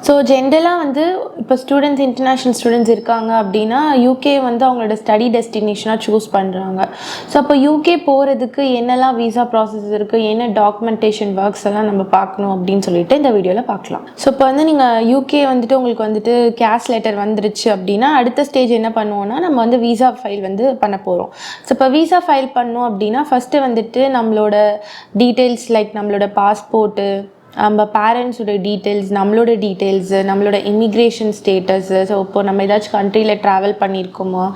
So ஜென்ரலாக வந்து இப்போ ஸ்டூடெண்ட்ஸ் இன்டர்நேஷ்னல் ஸ்டூடெண்ட்ஸ் இருக்காங்க அப்படின்னா யூகே வந்து அவங்களோட ஸ்டடி டெஸ்டினேஷனாக சூஸ் பண்ணுறாங்க. ஸோ அப்போ யூகே போகிறதுக்கு என்னெல்லாம் வீசா ப்ராசஸ் இருக்குது, என்ன டாக்குமெண்டேஷன் ஒர்க்ஸ் எல்லாம் நம்ம பார்க்கணும் அப்படின்னு சொல்லிட்டு இந்த வீடியோவில் பார்க்கலாம். ஸோ இப்போ வந்து நீங்கள் யூகே வந்துட்டு உங்களுக்கு வந்துட்டு கேஸ் லெட்டர் வந்துருச்சு அப்படின்னா அடுத்த ஸ்டேஜ் என்ன பண்ணுவோம்னா நம்ம வந்து வீசா ஃபைல் வந்து பண்ண போகிறோம். ஸோ இப்போ வீசா ஃபைல் பண்ணோம் அப்படின்னா ஃபஸ்ட்டு வந்துட்டு நம்மளோட டீட்டெயில்ஸ் லைக் நம்மளோட பாஸ்போர்ட்டு, நம்ம பேரண்ட்ஸோட டீட்டெயில்ஸ், நம்மளோட டீட்டெயில்ஸு, நம்மளோட இமிக்ரேஷன் ஸ்டேட்டஸு, ஸோ இப்போது நம்ம ஏதாச்சும் கண்ட்ரியில் ட்ராவல் பண்ணியிருக்கோமா,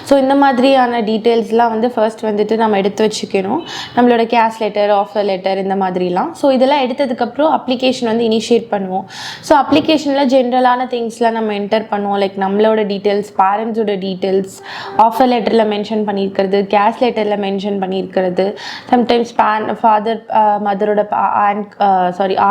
ஸோ இந்த மாதிரியான டீட்டெயில்ஸ்லாம் வந்து ஃபர்ஸ்ட் வந்துட்டு நம்ம எடுத்து வச்சுக்கணும். நம்மளோட கேஸ் லெட்டர், ஆஃபர் லெட்டர் இந்த மாதிரிலாம். ஸோ இதெல்லாம் எடுத்ததுக்கப்புறம் அப்ளிகேஷன் வந்து இனிஷியேட் பண்ணுவோம். ஸோ அப்ளிகேஷனில் ஜென்ரலான திங்ஸ்லாம் நம்ம என்டர் பண்ணுவோம். லைக் நம்மளோட டீட்டெயில்ஸ், பேரண்ட்ஸோட டீட்டெயில்ஸ், ஆஃபர் லெட்டரில் மென்ஷன் பண்ணியிருக்கிறது, கேஸ் லெட்டரில் மென்ஷன் பண்ணியிருக்கிறது, சம்டைம்ஸ் ஃபாதர் மதரோட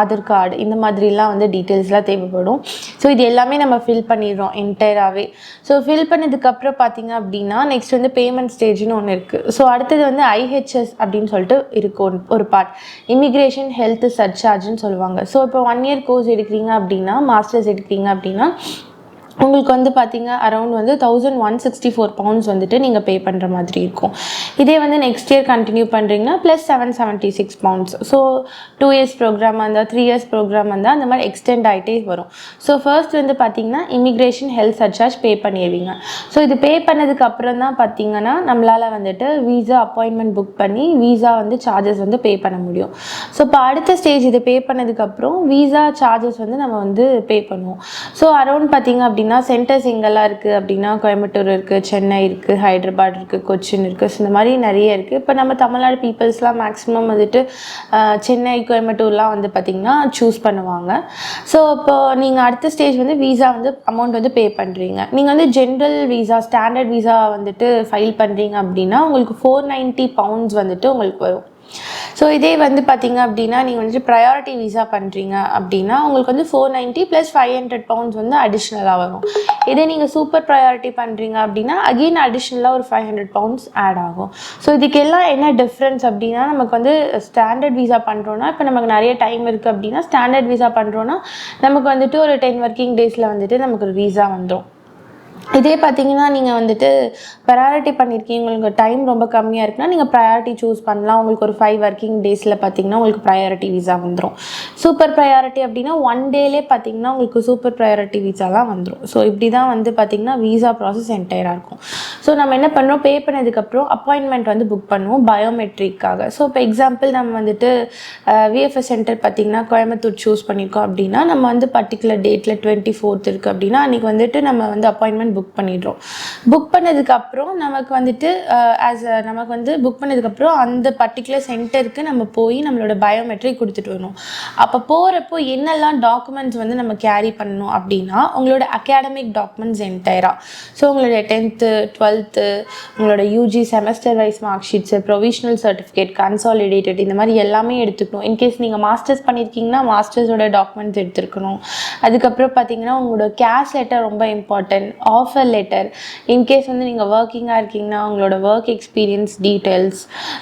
ஆதார் கார்டு, இந்த மாதிரிலாம் வந்து டீட்டெயில்ஸ்லாம் தேவைப்படும். ஸோ இது எல்லாமே நம்ம ஃபில் பண்ணிடுறோம் என்டையராகவே. ஸோ ஃபில் பண்ணதுக்கப்புறம் பார்த்தீங்க அப்படின்னா நெக்ஸ்ட் வந்து பேமெண்ட் ஸ்டேஜ்னு ஒன்று இருக்குது. ஸோ அடுத்தது வந்து IHS அப்படின்னு சொல்லிட்டு இருக்கும் ஒரு பார்ட், இமிக்ரேஷன் ஹெல்த் சர்சார்ஜ்னு சொல்லுவாங்க. ஸோ இப்போ 1 year கோர்ஸ் எடுக்கிறீங்க அப்படின்னா, மாஸ்டர்ஸ் எடுக்கிறீங்க அப்படின்னா உங்களுக்கு வந்து பார்த்தீங்க அரௌண்ட் வந்து £1164 வந்துட்டு நீங்கள் பே பண்ணுற மாதிரி இருக்கும். இதே வந்து நெக்ஸ்ட் இயர் கண்டினியூ பண்ணுறீங்கன்னா ப்ளஸ் £776. ஸோ 2 years ப்ரோக்ராம் இருந்தால், 3 years ப்ரோக்ராம் இருந்தால் அந்த மாதிரி எக்ஸ்டெண்ட் ஆகிட்டே வரும். ஸோ ஃபர்ஸ்ட் வந்து பார்த்தீங்கன்னா இமிக்ரேஷன் ஹெல்த் சர்சார்ஜ் பே பண்ணிடுவீங்க. ஸோ இது பே பண்ணதுக்கு அப்புறம் தான் பார்த்தீங்கன்னா நம்மளால் வந்துட்டு வீசா அப்பாயின்மெண்ட் புக் பண்ணி வீசா வந்து சார்ஜஸ் வந்து பே பண்ண முடியும். ஸோ இப்போ அடுத்த ஸ்டேஜ் இது பே பண்ணதுக்கப்புறம் வீசா சார்ஜஸ் வந்து நம்ம வந்து பே பண்ணுவோம். ஸோ அரௌண்ட் பார்த்தீங்க அப்படின்னா சென்டர்ஸ் எங்கெல்லாம் இருக்குது அப்படின்னா கோயம்புத்தூர் இருக்குது, சென்னை இருக்குது, ஹைதராபாத் இருக்குது, கொச்சின் இருக்குது, ஸோ இந்த மாதிரி நிறைய இருக்குது. இப்போ நம்ம தமிழ்நாடு பீப்புள்ஸ்லாம் மேக்ஸிமம் வந்துட்டு சென்னை, கோயம்புத்தூர்லாம் வந்து பார்த்திங்கன்னா சூஸ் பண்ணுவாங்க. ஸோ இப்போ நீங்கள் அடுத்த ஸ்டேஜ் வந்து வீசா வந்து அமௌண்ட் வந்து பே பண்ணுறீங்க. நீங்கள் வந்து ஜென்ரல் வீசா, ஸ்டாண்டர்ட் வீசா வந்துட்டு ஃபைல் பண்ணுறீங்க அப்படின்னா உங்களுக்கு £490 வந்துட்டு உங்களுக்கு வரும். ஸோ இதே வந்து பார்த்திங்க அப்படின்னா நீங்கள் வந்துட்டு ப்ரையாரிட்டி வீசா பண்ணுறீங்க அப்படின்னா உங்களுக்கு வந்து £490 + £500 வந்து அடிஷ்னலாக வரும். இதே நீங்கள் சூப்பர் ப்ரையாரிட்டி பண்ணுறீங்க அப்படின்னா அகெயின் அடிஷ்னலாக ஒரு £500 ஆட் ஆகும். ஸோ இதுக்கெல்லாம் என்ன டிஃப்ரென்ஸ் அப்படின்னா நமக்கு வந்து ஸ்டாண்டர்ட் வீசா பண்ணுறோன்னா இப்போ நமக்கு நிறைய டைம் இருக்குது அப்படின்னா ஸ்டாண்டர்ட் வீசா பண்ணுறோன்னா நமக்கு வந்துட்டு ஒரு 10 working daysல வந்துட்டு நமக்கு ஒரு வீசா வந்துடும். இதே பார்த்தீங்கன்னா நீங்கள் வந்துட்டு ப்ரையாரிட்டி பண்ணியிருக்கீங்க, உங்களுக்கு டைம் ரொம்ப கம்மியாக இருக்குன்னா நீங்கள் ப்ரையாரிட்டி சூஸ் பண்ணலாம். உங்களுக்கு ஒரு 5 working daysல பார்த்தீங்கன்னா உங்களுக்கு ப்ரையாரிட்டி வீசா வந்துடும். சூப்பர் ப்ரையாரிட்டி அப்படின்னா 1 dayலே பார்த்தீங்கன்னா உங்களுக்கு சூப்பர் ப்ரையாரிட்டி வீசாலாம் வந்துடும். ஸோ இப்படி தான் வந்து பார்த்திங்கன்னா வீசா ப்ராசஸ் என்டையராக இருக்கும். ஸோ நம்ம என்ன பண்ணுறோம், பே பண்ணதுக்கப்புறம் அப்பாயின்மெண்ட் வந்து புக் பண்ணுவோம் பயோமெட்ரிக்காக. ஸோ இப்போ எக்ஸாம்பிள் நம்ம வந்துட்டு VFS சென்டர் பார்த்திங்கன்னா கோயம்புத்தூர் சூஸ் பண்ணியிருக்கோம் அப்படின்னா நம்ம வந்து பர்டிகுலர் டேட்டில் 24th இருக்குது அப்படின்னா அன்றைக்கி வந்துட்டு நம்ம வந்து அப்பாயின்மெண்ட் புக் பண்ணிடுறோம். புக் பண்ணதுக்கப்புறம் நமக்கு வந்துட்டு நமக்கு வந்து புக் பண்ணதுக்கப்புறம் அந்த பர்டிகுலர் சென்டருக்கு நம்ம போய் நம்மளோட பயோமெட்ரிக் கொடுத்துட்டு வரணும். அப்போ போகிறப்போ என்னெல்லாம் டாக்குமெண்ட்ஸ் வந்து நம்ம கேரி பண்ணணும் அப்படின்னா உங்களோட அகாடமிக் டாக்குமெண்ட்ஸ் என்டையராக, ஸோ உங்களோட 10th 12th உங்களோட UG semester wise mark sheets, provisional certificate, consolidated, இந்த மாதிரி எல்லாமே எடுத்துக்கணும். இன்கேஸ் நீங்கள் மாஸ்டர்ஸ் பண்ணியிருக்கீங்கன்னா மாஸ்டர்ஸோட டாக்குமெண்ட்ஸ் எடுத்துருக்கணும். அதுக்கப்புறம் பார்த்தீங்கன்னா உங்களோட கேஸ் லெட்டர் ரொம்ப இம்பார்ட்டன்ட், ஆஃபர் லெட்டர், இன்கேஸ் வந்து நீங்கள் ஒர்க்கிங்காக இருக்கீங்கன்னா உங்களோட ஒர்க் எக்ஸ்பீரியன்ஸ் டீட்டெயில்ஸ்.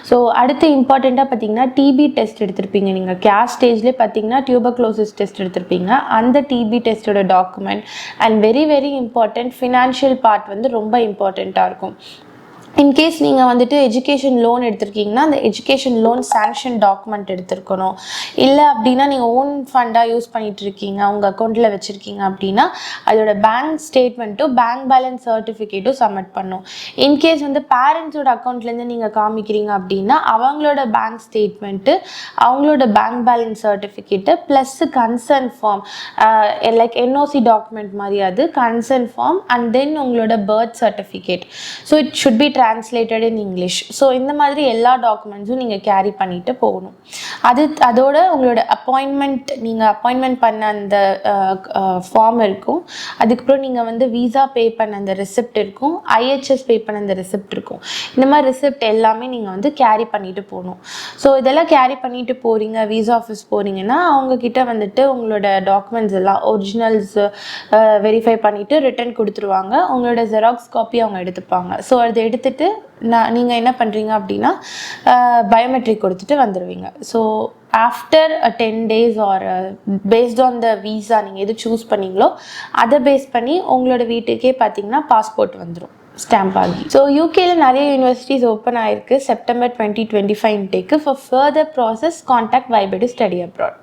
ஸோ அடுத்து இம்பார்ட்டண்ட்டாக பார்த்தீங்கன்னா TB டெஸ்ட் எடுத்திருப்பீங்க. நீங்கள் கேஸ் ஸ்டேஜ்லேயே பார்த்தீங்கன்னா டியூபர்குலோசிஸ் டெஸ்ட் எடுத்திருப்பீங்க, அந்த TB டெஸ்ட்டோட document. And very very important financial part வந்து ரொம்ப இம்பார்ட்டண்ட்டாக இருக்கும். இன்கேஸ் நீங்கள் வந்துட்டு எஜுகேஷன் லோன் எடுத்திருக்கீங்கன்னா அந்த எஜுகேஷன் லோன் சாங்ஷன் டாக்குமெண்ட் எடுத்துருக்கணும். இல்லை அப்படின்னா நீங்கள் ஓன் ஃபண்டாக யூஸ் பண்ணிகிட்ருக்கீங்க, உங்கள் அக்கௌண்ட்டில் வச்சுருக்கீங்க அப்படின்னா அதோட பேங்க் ஸ்டேட்மெண்ட்டும் பேங்க் பேலன்ஸ் சர்டிஃபிகேட்டும் சப்மிட் பண்ணும். இன்கேஸ் வந்து பேரண்ட்ஸோட அக்கௌண்ட்லேருந்து நீங்கள் காமிக்கிறீங்க அப்படின்னா அவங்களோட பேங்க் ஸ்டேட்மெண்ட்டு, அவங்களோட bank balance certificate plus concern form like NOC document மாதிரி அது கன்சர்ன் ஃபார்ம் அண்ட் தென் உங்களோட birth certificate. So it should be translated in English. So இந்த மாதிரி எல்லா டாக்குமெண்ட்ஸும் நீங்கள் கேரி பண்ணிட்டு போகணும். அதோட உங்களோட அப்பாயின்மெண்ட், நீங்கள் அப்பாயின்மெண்ட் பண்ண அந்த ஃபார்ம் இருக்கும், அதுக்கப்புறம் நீங்கள் வந்து வீசா பே பண்ண அந்த ரெசிப்ட் இருக்கும், IHS பே பண்ண அந்த ரெசிப்ட் இருக்கும். இந்த மாதிரி ரெசிப்ட் எல்லாமே நீங்கள் வந்து கேரி பண்ணிட்டு போகணும். ஸோ இதெல்லாம் கேரி பண்ணிட்டு போகிறீங்க, வீசா ஆஃபீஸ் போகிறீங்கன்னா அவங்கக்கிட்ட வந்துட்டு உங்களோட டாக்குமெண்ட்ஸ் எல்லாம் ஒரிஜினல்ஸ் வெரிஃபை பண்ணிவிட்டு ரிட்டன் கொடுத்துருவாங்க. உங்களோட ஜெராக்ஸ் காப்பி அவங்க எடுத்துப்பாங்க. ஸோ அதை எடுத்துகிட்டு கொடுத்துட்டு நீங்கள் என்ன பண்ணுறீங்க அப்படின்னா பயோமெட்ரிக் கொடுத்துட்டு வந்துடுவீங்க. So after 10 days or based on the visa நீங்கள் எது சூஸ் பண்ணீங்களோ அதை பேஸ் பண்ணி உங்களோட வீட்டுக்கே பார்த்தீங்கன்னா பாஸ்போர்ட் வந்துடும் ஸ்டாம்ப் ஆகி. ஸோ யூகேல நிறைய யூனிவர்சிட்டிஸ் ஓப்பன் ஆயிருக்கு September 2025 இன்டேக்கு. ஃபார் ஃபர்தர் ப்ராசஸ் கான்டாக்ட் வைபெடு ஸ்டடி அப்ராட்.